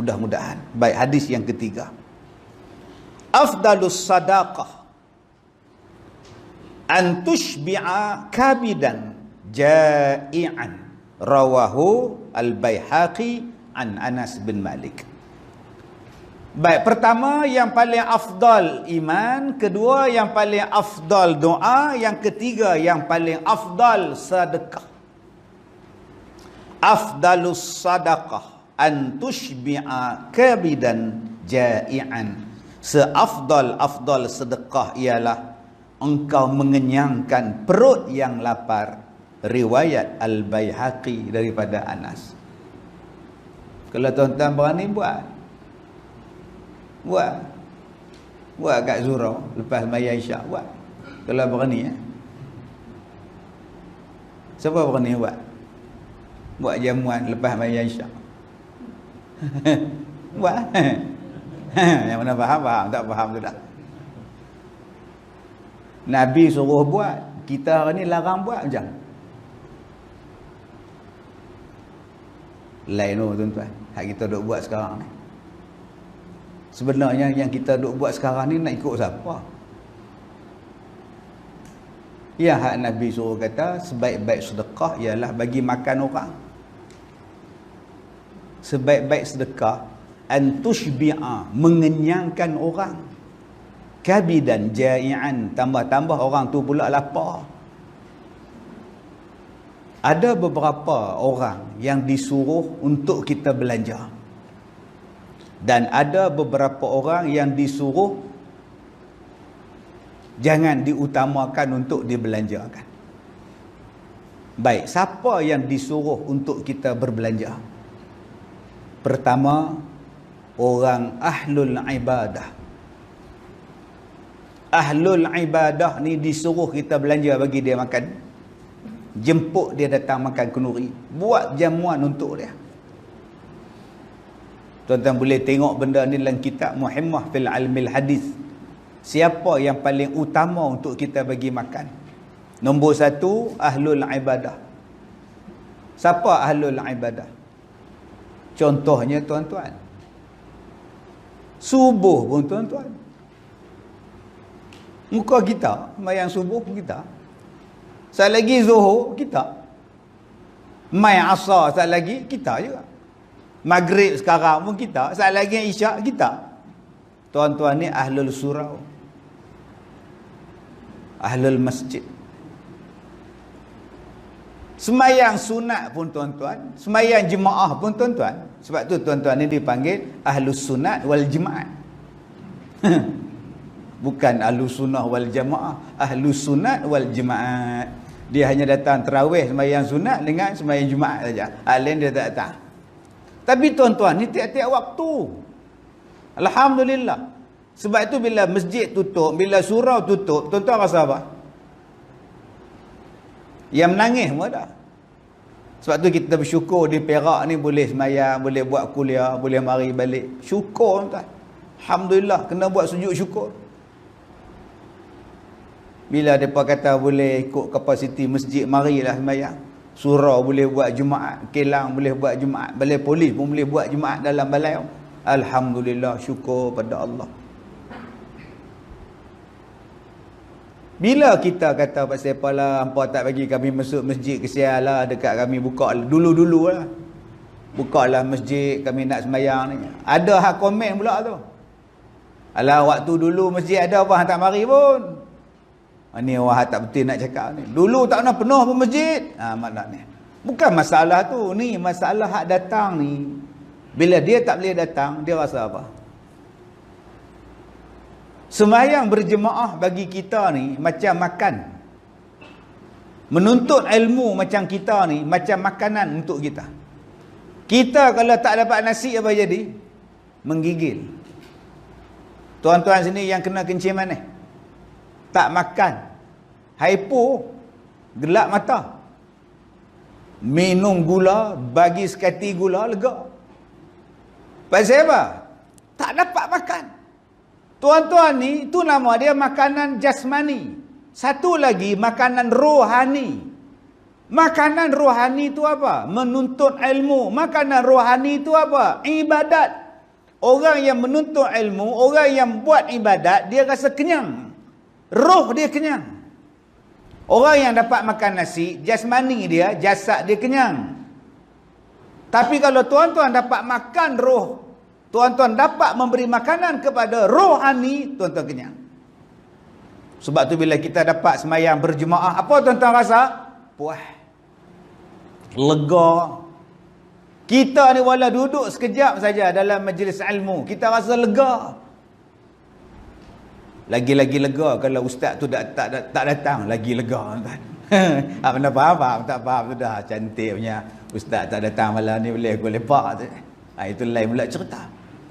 mudah-mudahan. Baik, hadis yang ketiga. Afdalus sadaqah an tushbi'a kabidan ja'i'an. Rawahu al-Baihaqi an Anas bin Malik. Baik, pertama yang paling afdal iman, kedua yang paling afdal doa, yang ketiga yang paling afdal sedekah. Afdalus sadaqah an tushbi'a kabidan ja'i'an. Seafdal-afdal sedekah ialah engkau mengenyangkan perut yang lapar. Riwayat Al-Baihaqi daripada Anas. Kalau tuan-tuan berani buat kat Zura lepas maya Isyak, buat. Kalau berani siapa berani buat jamuan lepas maya Isyak? Buat. Yang mana faham, tak faham tu dah. Nabi suruh buat, kita hari ni larang buat macam. Lain tuan-tuan, hak kita duk buat sekarang ni. Sebenarnya yang kita duk buat sekarang ni nak ikut siapa? Ya, hak Nabi suruh kata sebaik-baik sedekah ialah bagi makan orang. Sebaik-baik sedekah an tushbi'a, mengenyangkan orang. Kabidan ja'i'an, tambah-tambah orang tu pula lapar. Ada beberapa orang yang disuruh untuk kita belanja. Dan ada beberapa orang yang disuruh jangan diutamakan untuk dibelanjakan. Baik, siapa yang disuruh untuk kita berbelanja? Pertama, orang ahlul ibadah. Ahlul ibadah ni disuruh kita belanja bagi dia makan. Jemput dia datang makan kenduri. Buat jamuan untuk dia. Tuan-tuan boleh tengok benda ni dalam kitab Muhimmah fil Ilmil Hadis. Siapa yang paling utama untuk kita bagi makan? Nombor satu, ahlul ibadah. Siapa ahlul ibadah? Contohnya tuan-tuan, subuh pun tuan-tuan, muka kita mayang subuh kita, saat lagi zuhur kita, mai asar saat lagi kita juga, maghrib sekarang pun kita, saat lagi isyak kita. Tuan-tuan ni ahlul surau, ahlul masjid. Semayang sunat pun tuan-tuan, semayang jemaah pun tuan-tuan. Sebab tu tuan-tuan ni dipanggil ahlus sunat wal jemaah. Bukan ahlus sunnah wal jemaah, ahlus sunat wal jemaah. Dia hanya datang tarawih semayang sunat dengan semayang jemaah saja. Lain dia tak datang. Tapi tuan-tuan ni tiap-tiap waktu. Alhamdulillah. Sebab itu bila masjid tutup, bila surau tutup, tuan-tuan rasa apa? Yang menangis pun ada. Sebab tu kita bersyukur di Perak ni boleh semayang, boleh buat kuliah, boleh mari balik. Syukur tuan. Alhamdulillah, kena buat sujud syukur. Bila mereka kata boleh ikut kapasiti masjid, marilah semayang. Surau boleh buat Jumaat, Kelang boleh buat Jumaat, balai polis pun boleh buat Jumaat dalam balai. Alhamdulillah, syukur pada Allah. Bila kita kata pasal apalah, hampa tak bagi kami masuk masjid, kesian lah, dekat kami buka dulu-dulu lah. Buka lah masjid, kami nak semayang ni. Ada hak komen pula tu. Alah, waktu dulu masjid ada apa, tak mari pun. Ni orang tak betul nak cakap ni. Dulu tak pernah penuh pun masjid. Maksud ni. Bukan masalah tu. Ni masalah hak datang ni. Bila dia tak boleh datang, dia rasa apa? Sembahyang berjemaah bagi kita ni macam makan. Menuntut ilmu macam kita ni macam makanan untuk kita. Kita kalau tak dapat nasi apa jadi? Menggigil. Tuan-tuan sini yang kena kencing manis, tak makan, hypo, gelap mata, minum gula, bagi sekati gula, lega. Pasal apa? Tak dapat makan. Tuan-tuan ni, itu nama dia makanan jasmani. Satu lagi, makanan rohani. Makanan rohani itu apa? Menuntut ilmu. Makanan rohani itu apa? Ibadat. Orang yang menuntut ilmu, orang yang buat ibadat, dia rasa kenyang. Roh dia kenyang. Orang yang dapat makan nasi, jasmani dia, jasad dia kenyang. Tapi kalau tuan-tuan dapat makan roh, tuan-tuan dapat memberi makanan kepada rohani, tuan-tuan kenyang. Sebab tu bila kita dapat semayang berjemaah, apa tuan-tuan rasa? Puas. Lega. Kita ni wala duduk sekejap saja dalam majlis ilmu, kita rasa lega. Lagi-lagi lega kalau ustaz tu tak datang, lagi lega tuan. Mana faham, tak faham tu dah cantik punya. Ustaz tak datang malam ni, boleh aku lepak tu. Itu lain pula cerita.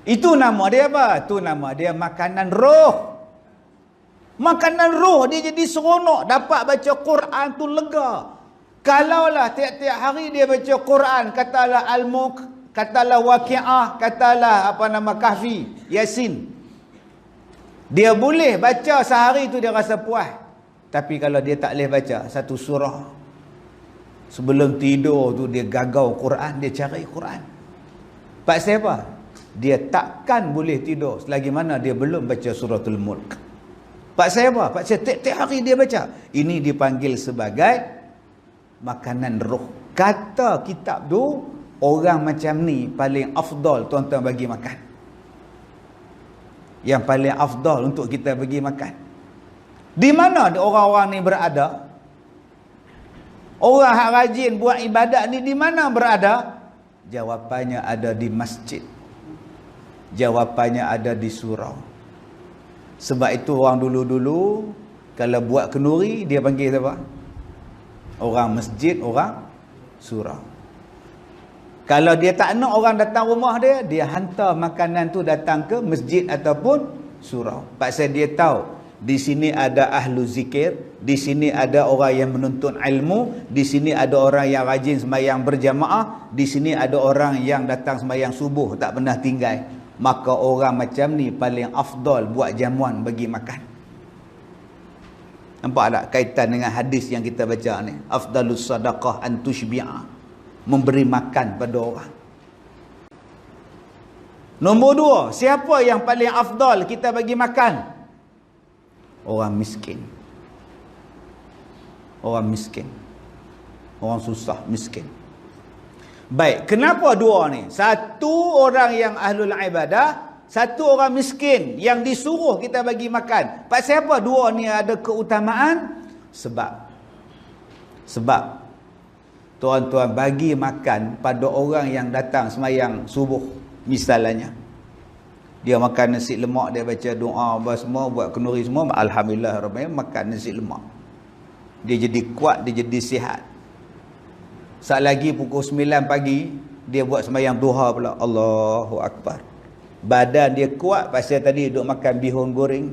Itu nama dia apa? Itu nama dia makanan roh. Makanan roh dia jadi seronok, dapat baca Quran tu lega. Kalaulah tiap-tiap hari dia baca Quran, katalah Al-Mulk, katalah Waqiah, katalah Kahfi, Yasin. Dia boleh baca sehari tu dia rasa puas. Tapi kalau dia tak boleh baca satu surah, sebelum tidur tu dia gagau Quran, dia cari Quran. Pasal apa? Dia takkan boleh tidur selagi mana dia belum baca suratul Mulk. Pasal apa? Pasal tiap-tiap hari dia baca. Ini dipanggil sebagai makanan roh. Kata kitab tu, orang macam ni paling afdal tuan-tuan bagi makan. Yang paling afdal untuk kita bagi makan. Di mana orang-orang ni berada? Orang yang rajin buat ibadat ni di mana berada? Jawapannya ada di masjid. Jawapannya ada di surau. Sebab itu orang dulu-dulu kalau buat kenduri dia panggil siapa? Orang masjid, orang surau. Kalau dia tak nak orang datang rumah dia, dia hantar makanan tu datang ke masjid ataupun surau. Pasal dia tahu di sini ada ahlu zikir, di sini ada orang yang menuntut ilmu, di sini ada orang yang rajin sembahyang berjamaah, di sini ada orang yang datang sembahyang subuh tak pernah tinggal. Maka orang macam ni paling afdal buat jamuan bagi makan. Nampak tak kaitan dengan hadis yang kita baca ni? Afdalus sadaqah an tushbi'a. Memberi makan pada orang. Nombor 2, siapa yang paling afdal kita bagi makan? Orang miskin. Orang miskin. Orang susah, miskin. Baik, kenapa dua ni? Satu orang yang ahlul ibadah, satu orang miskin yang disuruh kita bagi makan. Pasal apa dua ni ada keutamaan? Sebab tuan-tuan bagi makan pada orang yang datang sembahyang subuh misalnya. Dia makan nasi lemak, dia baca doa apa semua, buat kenduri semua, alhamdulillah rabbil makan nasi lemak. Dia jadi kuat, dia jadi sihat. Saat lagi pukul 9 pagi dia buat sembahyang duha pula. Allahu akbar. Badan dia kuat pasal tadi duduk makan bihun goreng.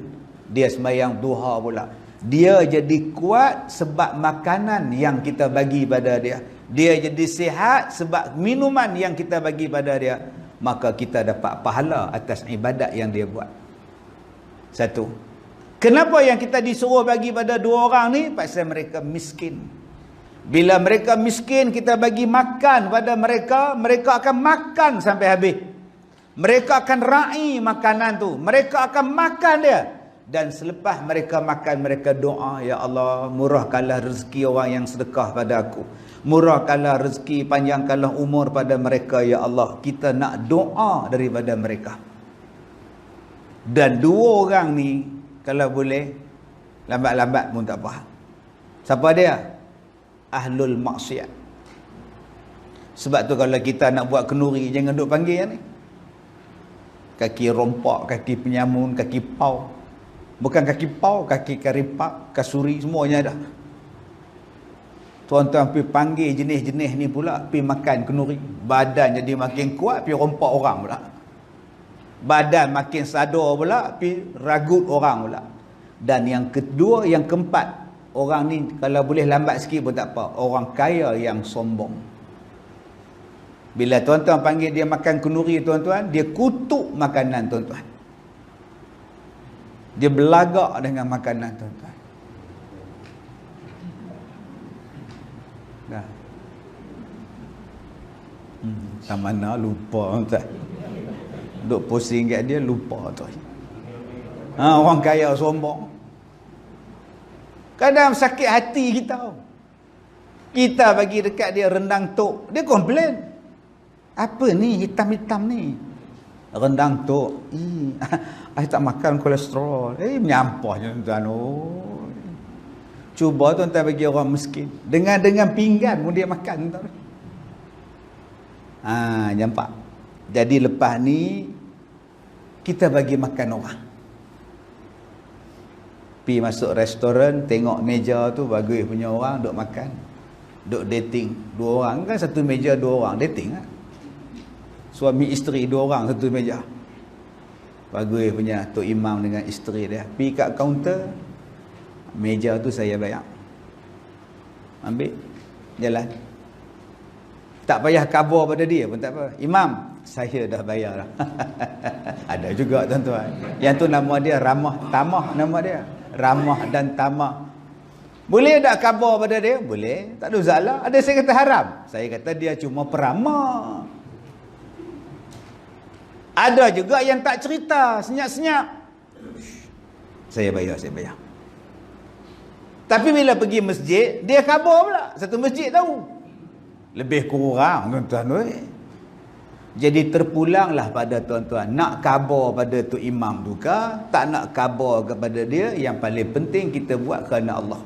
Dia sembahyang duha pula. Dia jadi kuat sebab makanan yang kita bagi pada dia. Dia jadi sihat sebab minuman yang kita bagi pada dia. Maka kita dapat pahala atas ibadat yang dia buat. Satu. Kenapa yang kita disuruh bagi pada dua orang ni? Pasal mereka miskin. Bila mereka miskin, kita bagi makan pada mereka, mereka akan makan sampai habis. Mereka akan raih makanan tu. Mereka akan makan dia. Dan selepas mereka makan, mereka doa, ya Allah, murahkanlah rezeki orang yang sedekah pada aku. Murahkanlah rezeki, panjangkanlah umur pada mereka, ya Allah. Kita nak doa daripada mereka. Dan dua orang ni, kalau boleh, lambat-lambat pun tak apa. Siapa dia? Ahlul maksiat. Sebab tu kalau kita nak buat kenduri, jangan duk panggil ni. Kaki rompak, kaki penyamun, kaki pau. Bukan kaki pau, kaki karipak, kasuri, semuanya dah. Tuan-tuan pergi panggil jenis-jenis ni pula, pergi makan kenduri. Badan jadi makin kuat, pergi rompak orang pula. Badan makin sadar pula, pergi ragut orang pula. Dan yang kedua, yang keempat, orang ni kalau boleh lambat sikit pun tak apa. Orang kaya yang sombong. Bila tuan-tuan panggil dia makan kenduri, tuan-tuan, dia kutuk makanan tuan-tuan. Dia belagak dengan makanan tuan-tuan. Dah. Tak mana lupa tuan-tuan. Duk pusing kat dia, lupa tu. Orang kaya sombong. Kadang sakit hati kita. Kita bagi dekat dia rendang tok, dia komplain. Apa ni hitam-hitam ni? Rendang tok. I tak makan kolesterol. Menyampah je tuan. Cuba tuan-tuan bagi orang miskin. Dengan pinggan pun dia makan tuan. Nampak. Jadi lepas ni kita bagi makan orang. Pergi masuk restoran, tengok meja tu bagus punya orang duk makan. Duk dating. 2 orang kan satu meja 2 orang dating lah. Suami isteri 2 orang satu meja. Bagus punya Tok Imam dengan isteri dia. Pergi kat kaunter, meja tu saya bayar. Ambil, jalan. Tak payah khabar pada dia pun tak apa. Imam, saya dah bayar dah. Ada juga tuan-tuan. Yang tu nama dia Ramah Tamah nama dia. Ramah dan Tamah. Boleh tak khabar pada dia? Boleh. Tak ada masalah. Ada saya kata haram. Saya kata dia cuma peramah. Ada juga yang tak cerita, senyap-senyap. Saya bayar. Tapi bila pergi masjid, dia khabar pula. Satu masjid tahu. Lebih kurang tuan-tuan. Jadi terpulanglah pada tuan-tuan. Nak khabar pada tu imam tu ke, tak nak khabar kepada dia, yang paling penting kita buat kerana Allah.